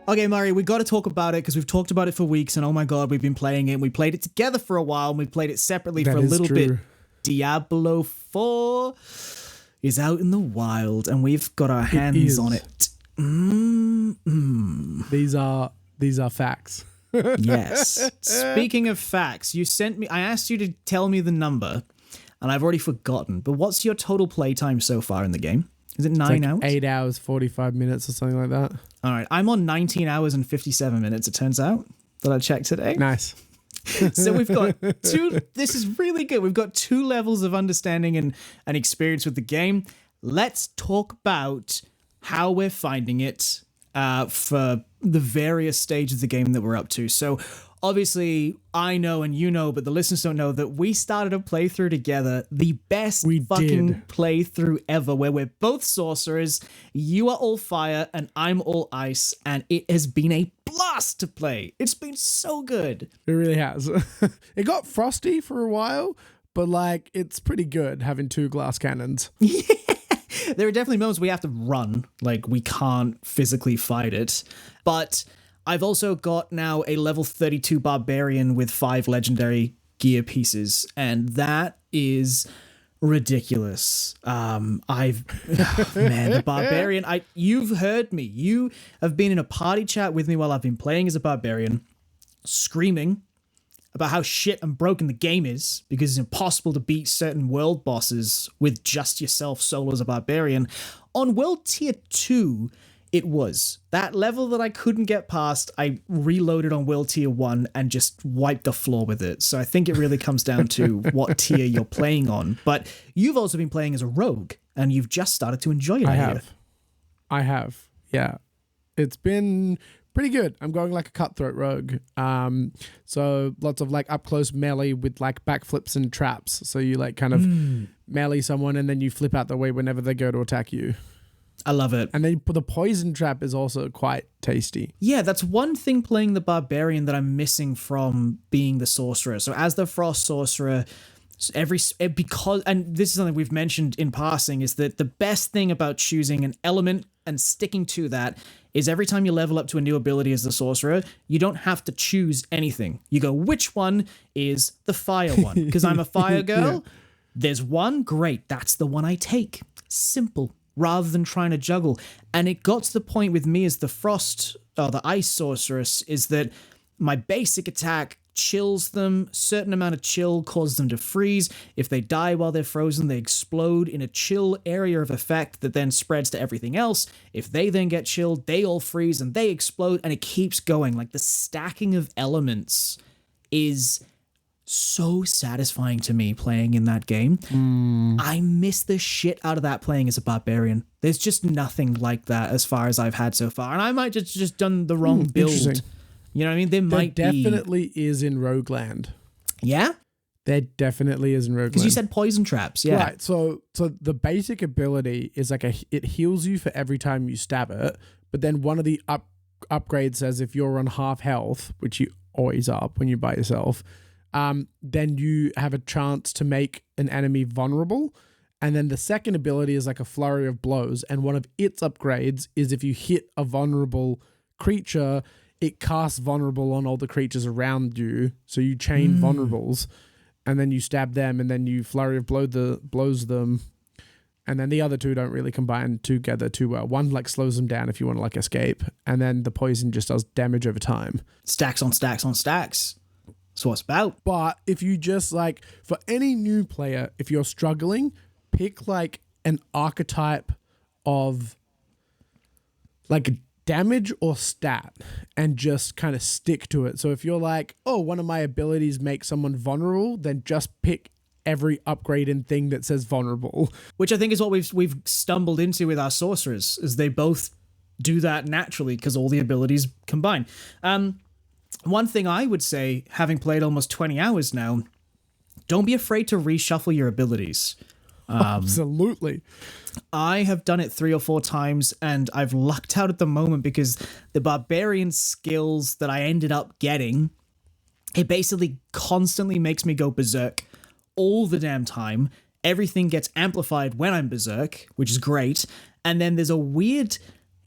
Okay, Murray, we got to talk about it because we've talked about it for weeks, and oh my god, we've been playing it. We played it together for a while, and we played it separately for a little bit. Diablo 4 is out in the wild, and we've got our hands on it. These are facts. Yes. Speaking of facts, I asked you to tell me the number, and I've already forgotten. But what's your total playtime so far in the game? Is it 9 hours? 8 hours, 45 minutes or something like that. All right. I'm on 19 hours and 57 minutes, it turns out, that I checked today. Nice. So we've got this is really good. We've got 2 levels of understanding and experience with the game. Let's talk about how we're finding it for the various stages of the game that we're up to. So obviously, I know and you know, but the listeners don't know that we started a playthrough together, the best playthrough ever, where we're both sorcerers, you are all fire, and I'm all ice, and it has been a blast to play. It's been so good. It really has. It got frosty for a while, but like, it's pretty good having 2 glass cannons. Yeah. There are definitely moments we have to run, like we can't physically fight it, but I've also got now a level 32 barbarian with 5 legendary gear pieces, and that is ridiculous. Man, the barbarian, you've heard me. You have been in a party chat with me while I've been playing as a barbarian, screaming about how shit and broken the game is because it's impossible to beat certain world bosses with just yourself solo as a barbarian. On world tier 2, it was. That level that I couldn't get past, I reloaded on world tier 1 and just wiped the floor with it. So I think it really comes down to what tier you're playing on. But you've also been playing as a rogue, and you've just started to enjoy it. I have. Yeah. It's been pretty good. I'm going like a cutthroat rogue. So lots of like up close melee with like backflips and traps. So you like kind of melee someone and then you flip out the way whenever they go to attack you. I love it. And then the poison trap is also quite tasty. Yeah, that's one thing playing the barbarian that I'm missing from being the sorcerer. So as the frost sorcerer, because this is something we've mentioned in passing, is that the best thing about choosing an element and sticking to that is every time you level up to a new ability as the sorcerer, you don't have to choose anything. You go, which one is the fire one? Because I'm a fire girl. Yeah. There's one, great, that's the one I take. Simple. Rather than trying to juggle. And it got to the point with me as the frost, or the ice sorceress, is that my basic attack chills them. Certain amount of chill causes them to freeze. If they die while they're frozen, they explode in a chill area of effect that then spreads to everything else. If they then get chilled, they all freeze and they explode, and it keeps going. Like, the stacking of elements is so satisfying to me playing in that game. I miss the shit out of that playing as a barbarian. There's just nothing like that as far as I've had so far. And I might just done the wrong build. You know what I mean? There definitely is in Rogueland. Yeah? There definitely is in Rogueland. Because you said poison traps, yeah. Right, so the basic ability is like it heals you for every time you stab it, but then one of the upgrades says if you're on half health, which you always are when you're by yourself, then you have a chance to make an enemy vulnerable. And then the second ability is like a flurry of blows. And one of its upgrades is if you hit a vulnerable creature, it casts vulnerable on all the creatures around you. So you chain vulnerables and then you stab them and then you flurry of blows them. And then the other two don't really combine together too well. One like slows them down if you want to like escape. And then the poison just does damage over time. Stacks on stacks on stacks. That's what it's about. But if you just like, for any new player, if you're struggling, pick like an archetype of like damage or stat and just kind of stick to it. So if you're like, oh, one of my abilities makes someone vulnerable, then just pick every upgrade and thing that says vulnerable. Which I think is what we've stumbled into with our sorcerers, is they both do that naturally because all the abilities combine. One thing I would say, having played almost 20 hours now, don't be afraid to reshuffle your abilities. Absolutely. I have done it 3 or 4 times and I've lucked out at the moment because the barbarian skills that I ended up getting, it basically constantly makes me go berserk all the damn time. Everything gets amplified when I'm berserk, which is great. And then there's a weird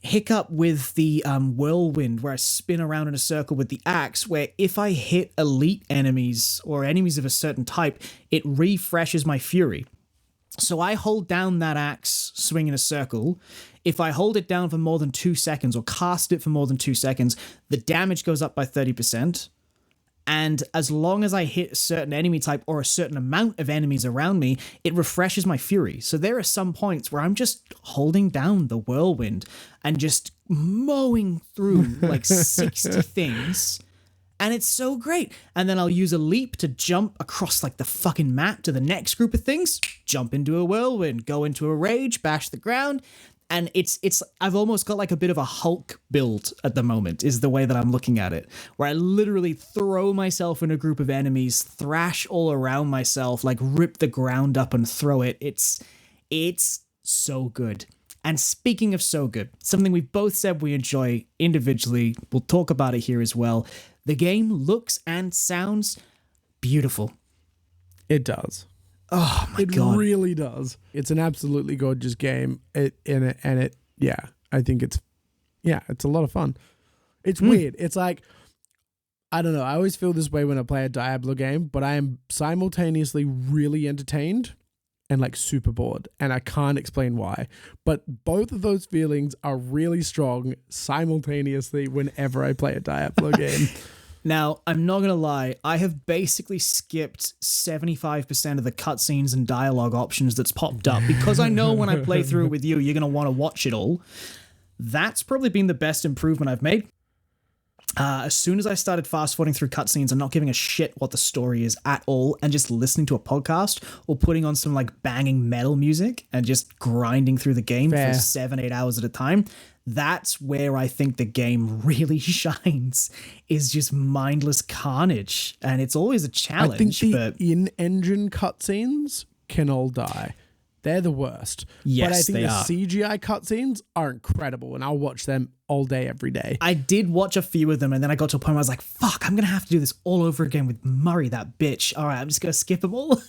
hiccup with the whirlwind where I spin around in a circle with the axe, where if I hit elite enemies or enemies of a certain type, it refreshes my fury. So I hold down that axe, swing in a circle. If I hold it down for more than 2 seconds or cast it for more than 2 seconds, the damage goes up by 30%. And as long as I hit a certain enemy type or a certain amount of enemies around me, it refreshes my fury. So there are some points where I'm just holding down the whirlwind and just mowing through like 60 things. And it's so great. And then I'll use a leap to jump across like the fucking map to the next group of things, jump into a whirlwind, go into a rage, bash the ground. And it's I've almost got like a bit of a Hulk build at the moment, is the way that I'm looking at it, where I literally throw myself in a group of enemies, thrash all around myself, like rip the ground up and throw it. It's so good. And speaking of so good, something we both said we enjoy individually, we'll talk about it here as well. The game looks and sounds beautiful. It does. Oh my God. It really does. It's an absolutely gorgeous game. I think it's a lot of fun. It's weird. It's like, I don't know. I always feel this way when I play a Diablo game, but I am simultaneously really entertained and like super bored, and I can't explain why. But both of those feelings are really strong simultaneously whenever I play a Diablo game. Now, I'm not going to lie, I have basically skipped 75% of the cutscenes and dialogue options that's popped up because I know when I play through it with you, you're going to want to watch it all. That's probably been the best improvement I've made. As soon as I started fast-forwarding through cutscenes and not giving a shit what the story is at all and just listening to a podcast or putting on some like banging metal music and just grinding through the game for 7-8 hours at a time, that's where I think the game really shines, is just mindless carnage. And it's always a challenge. I think the in-engine cutscenes can all die. They're the worst. Yes, but I think they the are. CGI cutscenes are incredible, and I'll watch them all day, every day. I did watch a few of them, and then I got to a point where I was like, fuck, I'm going to have to do this all over again with Murray, that bitch. All right, I'm just going to skip them all.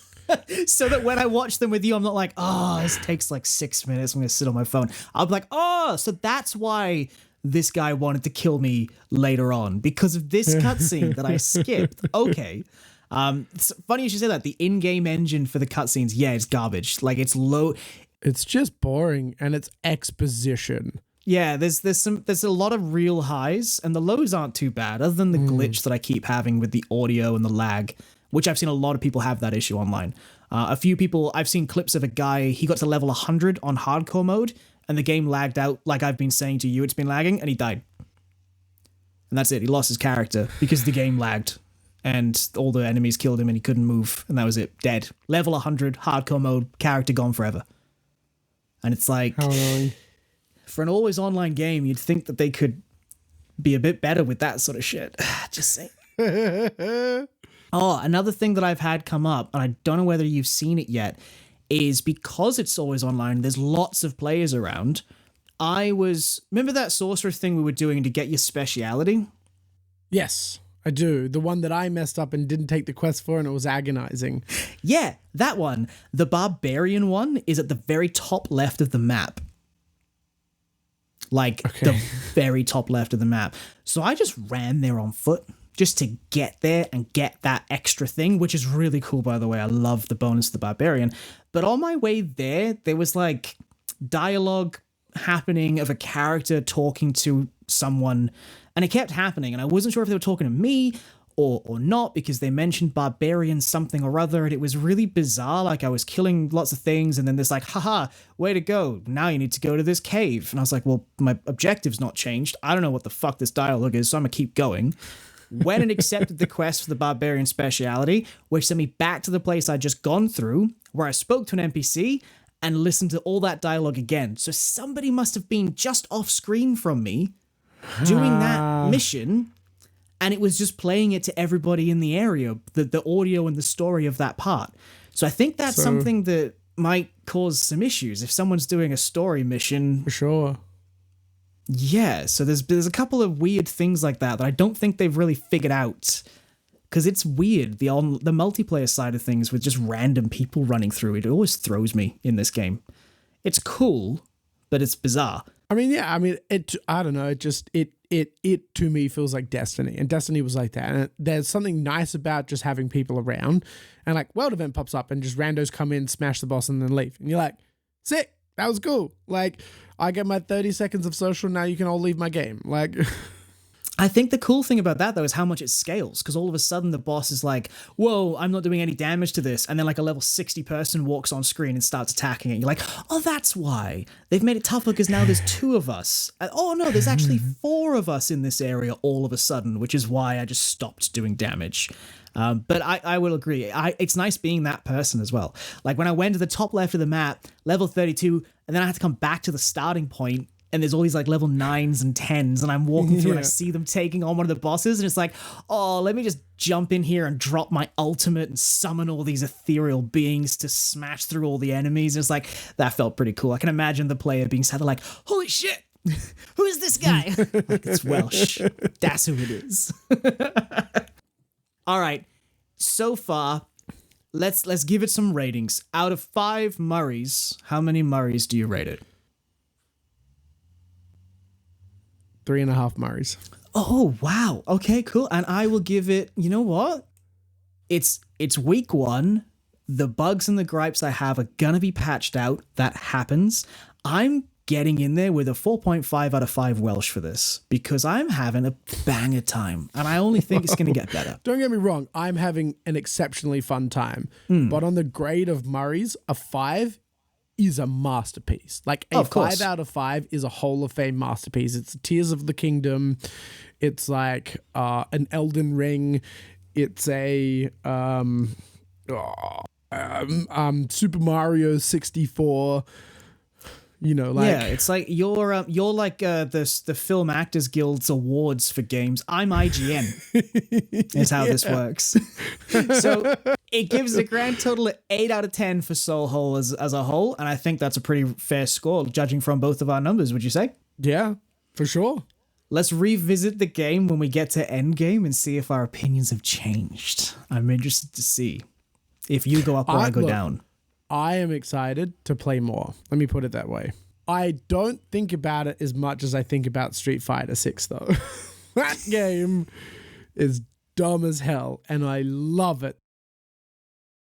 So that when I watch them with you, I'm not like, oh, this takes like 6 minutes. I'm going to sit on my phone. I'll be like, oh, so that's why this guy wanted to kill me later on, because of this cutscene that I skipped. Okay. It's funny you should say that. The in-game engine for the cutscenes, yeah, it's garbage. Like, it's low. It's just boring, and it's exposition. Yeah, there's a lot of real highs, and the lows aren't too bad, other than the glitch that I keep having with the audio and the lag, which I've seen a lot of people have that issue online. A few people, I've seen clips of a guy, he got to level 100 on hardcore mode, and the game lagged out, like I've been saying to you, it's been lagging, and he died. And that's it. He lost his character because the game lagged. And all the enemies killed him and he couldn't move. And that was it. Dead. Level 100, hardcore mode, character gone forever. And it's like, for an always online game, you'd think that they could be a bit better with that sort of shit. Just saying. Oh, another thing that I've had come up, and I don't know whether you've seen it yet, is because it's always online, there's lots of players around. Remember that sorcerer thing we were doing to get your speciality? Yes. I do. The one that I messed up and didn't take the quest for, and it was agonizing. Yeah, that one. The barbarian one is at the very top left of the map. The very top left of the map. So I just ran there on foot just to get there and get that extra thing, which is really cool, by the way. I love the bonus of the barbarian. But on my way there was like dialogue happening of a character talking to someone, and it kept happening, and I wasn't sure if they were talking to me or not, because they mentioned barbarian something or other, and it was really bizarre. Like, I was killing lots of things, and then there's like, haha, way to go, now you need to go to this cave. And I was like, well, my objective's not changed. I don't know what the fuck this dialogue is, so I'm gonna keep going. Went and accepted the quest for the barbarian speciality, which sent me back to the place I'd just gone through, where I spoke to an NPC and listened to all that dialogue again. So somebody must have been just off screen from me doing that mission, and it was just playing it to everybody in the area, the audio and the story of that part. So I think that's something that might cause some issues if someone's doing a story mission. For sure. Yeah, so there's a couple of weird things like that I don't think they've really figured out, because it's weird, the multiplayer side of things with just random people running through it always throws me in this game. It's cool, but it's bizarre. I mean, yeah, I mean, I don't know. It to me feels like Destiny, and Destiny was like that. And there's something nice about just having people around, and like World Event pops up and just randos come in, smash the boss, and then leave. And you're like, sick, that was cool. Like, I get my 30 seconds of social, now you can all leave my game. Like, I think the cool thing about that, though, is how much it scales, because all of a sudden the boss is like, whoa, I'm not doing any damage to this. And then like a level 60 person walks on screen and starts attacking it. You're like, oh, that's why. They've made it tougher because now there's 2 of us. And, oh, no, there's actually 4 of us in this area all of a sudden, which is why I just stopped doing damage. But I will agree. It's nice being that person as well. Like when I went to the top left of the map, level 32, and then I had to come back to the starting point, and there's all these like level 9s and 10s, and I'm walking through and I see them taking on one of the bosses, and it's like, oh, let me just jump in here and drop my ultimate and summon all these ethereal beings to smash through all the enemies. And it's like, that felt pretty cool. I can imagine the player being sat there like, holy shit, who is this guy? Like, it's Welsh. That's who it is. All right. So far, let's give it some ratings. Out of 5 Murrays, how many Murrays do you rate it? 3.5 Murrays. Oh, wow. Okay, cool. And I will give it, you know what? It's week 1. The bugs and the gripes I have are gonna be patched out. That happens. I'm getting in there with a 4.5 out of 5 Welsh for this because I'm having a banger time, and I only think it's gonna get better. Don't get me wrong, I'm having an exceptionally fun time. But on the grade of Murray's, a 5 is a masterpiece. Like a 5 out of 5 is a Hall of Fame masterpiece. It's Tears of the Kingdom. It's like an Elden Ring. It's a Super Mario 64. You know, like, yeah, it's like you're like the Film Actors Guild's awards for games. I'm IGN. Is how this works. So it gives a grand total of 8 out of 10 for SoulHole as a whole, and I think that's a pretty fair score, judging from both of our numbers. Would you say? Yeah, for sure. Let's revisit the game when we get to endgame and see if our opinions have changed. I'm interested to see if you go up or I go down. I am excited to play more. Let me put it that way. I don't think about it as much as I think about Street Fighter 6, though. That game is dumb as hell, and I love it